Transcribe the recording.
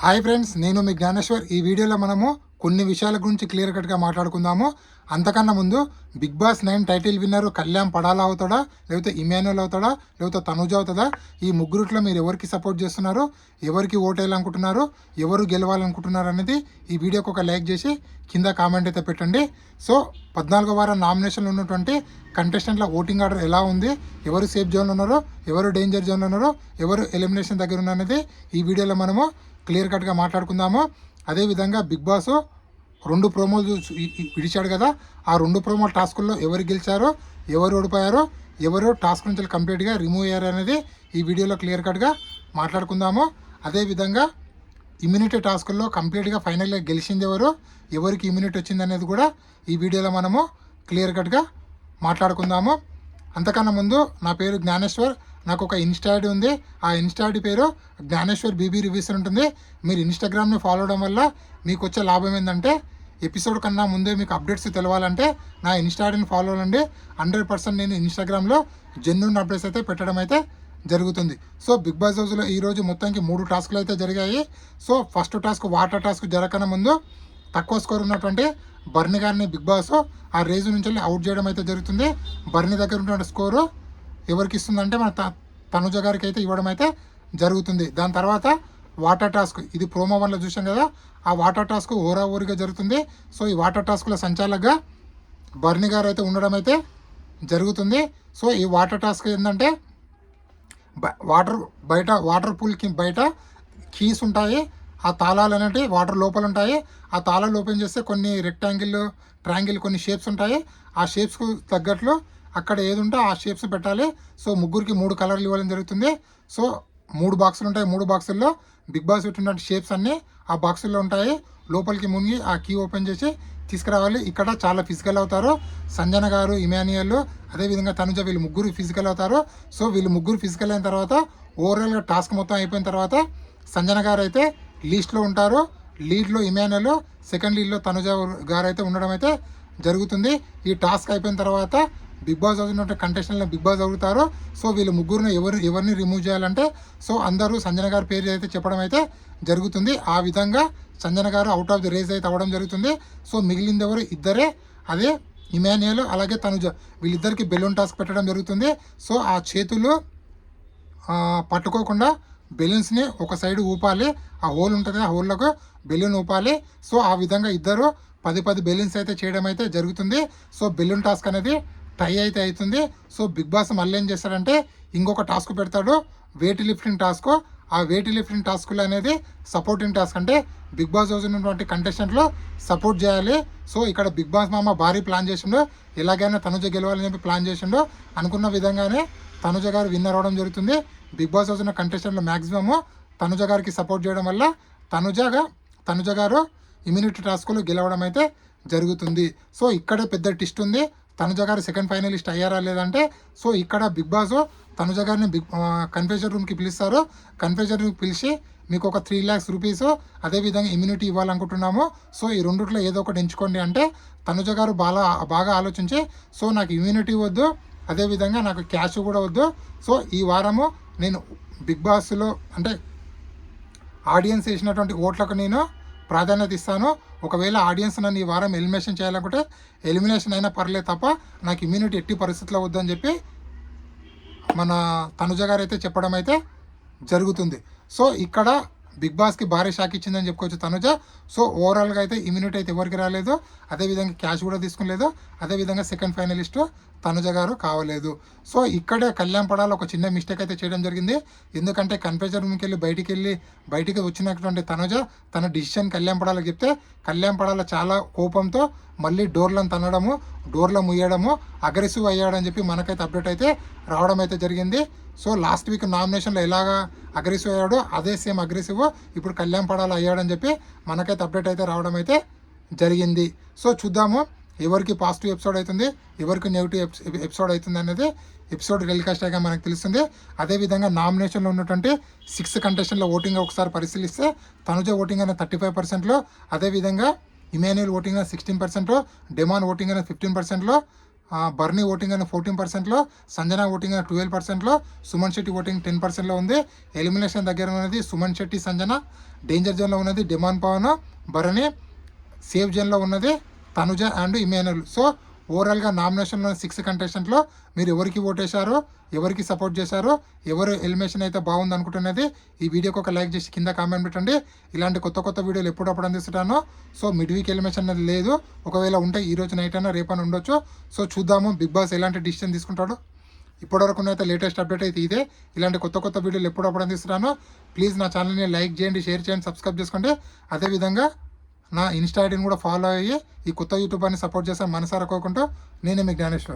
Hi friends, నేను మీ జ్ఞానేశ్వర్. ఈ వీడియోలో మనము కొన్ని విషయాల గురించి క్లియర్ కట్గా మాట్లాడుకుందాము. అంతకన్నా ముందు Bigg Boss 9 title winner Kalyan పడాలా అవుతాడా, లేకపోతే ఇమాన్యుల్ అవుతాడా, లేకపోతే తనుజ అవుతుందా? ఈ ముగ్గురుట్లో మీరు ఎవరికి సపోర్ట్ చేస్తున్నారు, ఎవరికి ఓటేయాలనుకుంటున్నారు, ఎవరు గెలవాలనుకుంటున్నారు అనేది ఈ వీడియోకి ఒక లైక్ చేసి కింద కామెంట్ అయితే పెట్టండి. సో 14వ వారం నామినేషన్లో ఉన్నటువంటి కంటెస్టెంట్ల ఓటింగ్ ఆర్డర్ ఎలా ఉంది, ఎవరు సేఫ్ జోన్లో ఉన్నారో, ఎవరు డేంజర్ జోన్లో ఉన్నారో, ఎవరు ఎలిమినేషన్ దగ్గర ఉన్నారనేది ఈ వీడియోలో మనము క్లియర్ కట్గా మాట్లాడుకుందాము. అదేవిధంగా బిగ్ బాస్ 2 ప్రోమోలు విడిచాడు కదా, ఆ 2 ప్రోమోల టాస్కుల్లో ఎవరు గెలిచారో, ఎవరు ఓడిపోయారో, ఎవరు టాస్క్ నుంచి కంప్లీట్గా రిమూవ్ అయ్యారు అనేది ఈ వీడియోలో క్లియర్ కట్గా మాట్లాడుకుందాము. అదేవిధంగా ఇమ్యూనిటీ టాస్కుల్లో కంప్లీట్గా ఫైనల్గా గెలిచింది ఎవరు, ఎవరికి ఇమ్యూనిటీ వచ్చింది అనేది కూడా ఈ వీడియోలో మనము క్లియర్ కట్గా మాట్లాడుకుందాము. అంతకన్నా ముందు నా పేరు జ్ఞానేశ్వర్. నాకు ఒక ఇన్స్టా ఐడి ఉంది. ఆ ఇన్స్టా ఐడి పేరు జ్ఞానేశ్వర్ బీబీ రివ్యూస్ ఉంటుంది. మీరు ఇన్స్టాగ్రామ్ని ఫాలో అవడం వల్ల మీకు వచ్చే లాభం ఏంటంటే, ఎపిసోడ్ కన్నా ముందే మీకు అప్డేట్స్ తెలవాలంటే నా ఇన్స్టా ఐడిని ఫాలో అవ్వండి. 100% నేను ఇన్స్టాగ్రామ్లో జెన్యూన్ అప్డేట్స్ అయితే పెట్టడం అయితే జరుగుతుంది. సో బిగ్ బాస్ హౌస్లో ఈరోజు మొత్తానికి 3 టాస్కులు అయితే జరిగాయి. So first task water task జరగకన్నా ముందు తక్కువ స్కోర్ ఉన్నటువంటి బర్ని గారిని బిగ్ బాస్ ఆ రేజు నుంచి అవుట్ చేయడం అయితే జరుగుతుంది. బర్ని దగ్గర ఉన్నటువంటి స్కోరు ఎవరికి ఇస్తుందంటే మన తనుజ గారికి అయితే ఇవ్వడం అయితే జరుగుతుంది. దాని తర్వాత వాటర్ టాస్క్, ఇది ప్రోమో 1లో చూసాం కదా, ఆ వాటర్ టాస్క్ ఓరాఓరిగా జరుగుతుంది. సో ఈ వాటర్ టాస్క్లో సంచాలకుగా బర్ని గారు అయితే ఉండడం అయితే జరుగుతుంది. సో ఈ వాటర్ టాస్క్ ఏంటంటే, వాటర్ పూల్కి బయట కీస్ ఉంటాయి. ఆ తాళాలు అనేవి వాటర్ లోపల ఉంటాయి. ఆ తాళాలు ఓపెన్ చేస్తే కొన్ని రెక్టాంగిల్, ట్రయాంగిల్ కొన్ని షేప్స్ ఉంటాయి. ఆ షేప్స్కు తగ్గట్లు అక్కడ ఏది ఉంటే ఆ షేప్స్ పెట్టాలి. సో ముగ్గురికి 3 కలర్లు ఇవ్వడం జరుగుతుంది. సో 3 బాక్సులు ఉంటాయి. 3 బాక్సుల్లో బిగ్ బాస్ పెట్టినటువంటి షేప్స్ అన్నీ ఆ బాక్సుల్లో ఉంటాయి. లోపలికి మునిగి ఆ కీ ఓపెన్ చేసి తీసుకురావాలి. ఇక్కడ చాలా ఫిజికల్ అవుతారు. సంజన గారు, ఇమాన్యుయల్, అదేవిధంగా తనుజ, వీళ్ళు ముగ్గురు ఫిజికల్ అవుతారు. సో వీళ్ళు ముగ్గురు ఫిజికల్ అయిన తర్వాత ఓవరాల్గా టాస్క్ మొత్తం అయిపోయిన తర్వాత సంజన గారు అయితే లీస్ట్లో ఉంటారు. లీడ్లో ఇమాన్యుయల్, సెకండ్ లీడ్లో తనుజ గారు అయితే ఉండడం అయితే జరుగుతుంది. ఈ టాస్క్ అయిపోయిన తర్వాత బిగ్ బాస్ అవుతున్న కంటెస్టెంట్లు బిగ్ బాస్ అవుతారు. సో వీళ్ళు ముగ్గురుని ఎవరిని రిమూవ్ చేయాలంటే, సో అందరూ సంజన గారి పేరు అయితే చెప్పడం అయితే జరుగుతుంది. ఆ విధంగా సంజన గారు అవుట్ ఆఫ్ ది రేస్ అయితే అవ్వడం జరుగుతుంది. సో మిగిలింది ఎవరు, ఇద్దరే. అదే ఇమాన్యుయల్ అలాగే తనుజ, వీళ్ళిద్దరికి బెలూన్ టాస్క్ పెట్టడం జరుగుతుంది. సో ఆ చేతులు పట్టుకోకుండా బెలూన్స్ని ఒక సైడ్ ఊపాలి. ఆ హోల్ ఉంటుంది, ఆ హోల్లోకి బెలూన్ ఊపాలి. సో ఆ విధంగా ఇద్దరు 10 బెలూన్స్ అయితే చేయడం అయితే జరుగుతుంది. సో బెలూన్ టాస్క్ అనేది టై అయితే అవుతుంది. సో బిగ్ బాస్ మళ్ళీ ఏం చేస్తాడంటే ఇంకొక టాస్క్ పెడతాడు, వెయిట్ లిఫ్టింగ్ టాస్క్. ఆ వెయిట్ లిఫ్టింగ్ టాస్క్లు అనేది సపోర్టింగ్ టాస్క్, అంటే బిగ్ బాస్ హౌస్ ఉన్నటువంటి కంటెస్టెంట్లు సపోర్ట్ చేయాలి. సో ఇక్కడ బిగ్ బాస్ మామ భారీ ప్లాన్ చేసిండు, ఎలాగైనా తనుజ గెలవాలని చెప్పి ప్లాన్ చేసిండు. అనుకున్న విధంగానే తనుజ గారు విన్నర్ అవడం జరుగుతుంది. బిగ్ బాస్ హౌస్ ఉన్న కంటెస్టెంట్లు మ్యాక్సిమము తనుజ గారికి సపోర్ట్ చేయడం వల్ల తనుజ గారు ఇమ్యూనిటీ టాస్క్లు గెలవడం అయితే జరుగుతుంది. సో ఇక్కడే పెద్ద ట్విస్ట్ ఉంది. తనుజ గారు సెకండ్ ఫైనలిస్ట్ అయ్యారా లేదంటే, సో ఇక్కడ బిగ్ బాస్ తనుజ గారిని కన్ఫెషన్ రూమ్కి పిలుస్తారు. కన్ఫెషన్ రూమ్కి పిలిచి మీకు ఒక 3 lakhs రూపీస్, అదేవిధంగా ఇమ్యూనిటీ ఇవ్వాలనుకుంటున్నాము. సో ఈ రెండిట్లో ఏదో ఒకటి ఎంచుకోండి అంటే, తనుజ గారు బాగా ఆలోచించి, సో నాకు ఇమ్యూనిటీ వద్దు, అదేవిధంగా నాకు క్యాష్ కూడా వద్దు. సో ఈ వారము నేను బిగ్ బాస్లో అంటే ఆడియన్స్ వేసినటువంటి ఓట్లకు నేను ప్రాధాన్యత ఇస్తాను. ఒకవేళ ఆడియన్స్ నన్ను ఈ వారం ఎలిమినేషన్ చేయాలనుకుంటే ఎలిమినేషన్ అయినా పర్లేదు తప్ప నాకు ఇమ్యూనిటీ ఎట్టి పరిస్థితుల్లో వద్దని చెప్పి మన తనుజ గారు అయితే చెప్పడం అయితే జరుగుతుంది. సో ఇక్కడ బిగ్ బాస్కి భారీ షాక్ ఇచ్చిందని చెప్పుకోవచ్చు తనుజ. సో ఓవరాల్గా అయితే ఇమ్యూనిటీ అయితే ఎవరికి రాలేదు, అదేవిధంగా క్యాష్ కూడా తీసుకోలేదు, అదేవిధంగా సెకండ్ ఫైనలిస్ట్ తనుజ గారు కావలేదు. సో ఇక్కడే కళ్యాణ్ పడాల ఒక చిన్న మిస్టేక్ అయితే చేయడం జరిగింది. ఎందుకంటే కన్ఫెషన్ రూమ్కి వెళ్ళి బయటికి వచ్చినటువంటి తనుజ తన డిసిషన్ కళ్యాణ్ పడాలకు చెప్తే, కళ్యాణ్ పడాల చాలా కోపంతో మళ్ళీ డోర్లను తన్నడము, డోర్లు ముయ్యడము, అగ్రెసివ్ అయ్యాడని చెప్పి మనకైతే అప్డేట్ అయితే రావడం అయితే జరిగింది. సో లాస్ట్ వీక్ నామినేషన్లో ఎలాగా అగ్రెసివ్ అయ్యాడో అదే సేమ్ అగ్రెసివ్ ఇప్పుడు కళ్యాణ్ పడాల అయ్యాడని చెప్పి మనకైతే అప్డేట్ అయితే రావడం అయితే జరిగింది. సో చూద్దాము ఎవరికి పాజిటివ్ ఎపిసోడ్ అవుతుంది, ఎవరికి నెగిటివ్ ఎపిసోడ్ అవుతుంది అనేది ఎపిసోడ్ టెలికాస్ట్ అయ్యాక మనకు తెలుస్తుంది. అదేవిధంగా నామినేషన్లో ఉన్నటువంటి 6 కంటెస్టెంట్ల ఓటింగ్ ఒకసారి పరిశీలిస్తే, తనుజ ఓటింగ్ అనేది 35%లో, అదేవిధంగా ఇమాన్యుయల్ ఓటింగ్ అనేది 16%, డెమాన్ ఓటింగ్ అనేది 15%లో, బర్నీ ఓటింగ్ అని 14%లో, సంజన ఓటింగ్ అని 12%లో, సుమన్ శెట్టి ఓటింగ్ 10%లో ఉంది. ఎలిమినేషన్ దగ్గర ఉన్నది సుమన్ శెట్టి, సంజన. డేంజర్ జోన్లో ఉన్నది డిమాన్ పవన్, భరణి. సేఫ్ జోన్లో ఉన్నది తనుజ అండ్ ఇమానుయల్. సో ఓవరాల్గా నామినేషన్లో 6 కంటెస్టెంట్లో మీరు ఎవరికి ఓటేశారో, ఎవరికి సపోర్ట్ చేశారో, ఎవరు ఎలిమినేషన్ అయితే బాగుంది అనుకుంటున్నది ఈ వీడియోకి ఒక లైక్ చేసి కింద కామెంట్ పెట్టండి. ఇలాంటి కొత్త వీడియోలు ఎప్పుడప్పుడు అందిస్తుంటాను. సో మిడ్ వీక్ ఎలిమినేషన్ అనేది లేదు, ఒకవేళ ఉంటే ఈ రోజు నైట్ అయినా రేపైనా ఉండొచ్చు. సో చూద్దాము బిగ్ బాస్ ఎలాంటి డిసిషన్ తీసుకుంటాడో. ఇప్పటివరకు అయితే లేటెస్ట్ అప్డేట్ అయితే ఇదే. ఇలాంటి కొత్త వీడియోలు ఎప్పుడప్పుడు అందిస్తున్నాను. ప్లీజ్ నా ఛానల్ని లైక్ చేయండి, షేర్ చేయండి, సబ్స్క్రైబ్ చేసుకోండి. అదేవిధంగా నా ఇన్స్టా ఐడిని కూడా ఫాలో అయ్యి ఈ కొత్త యూట్యూబర్ని సపోర్ట్ చేస్తాను మనసారా కోరుకుంటూ. నేనే మీ జ్ఞానేశ్వర్.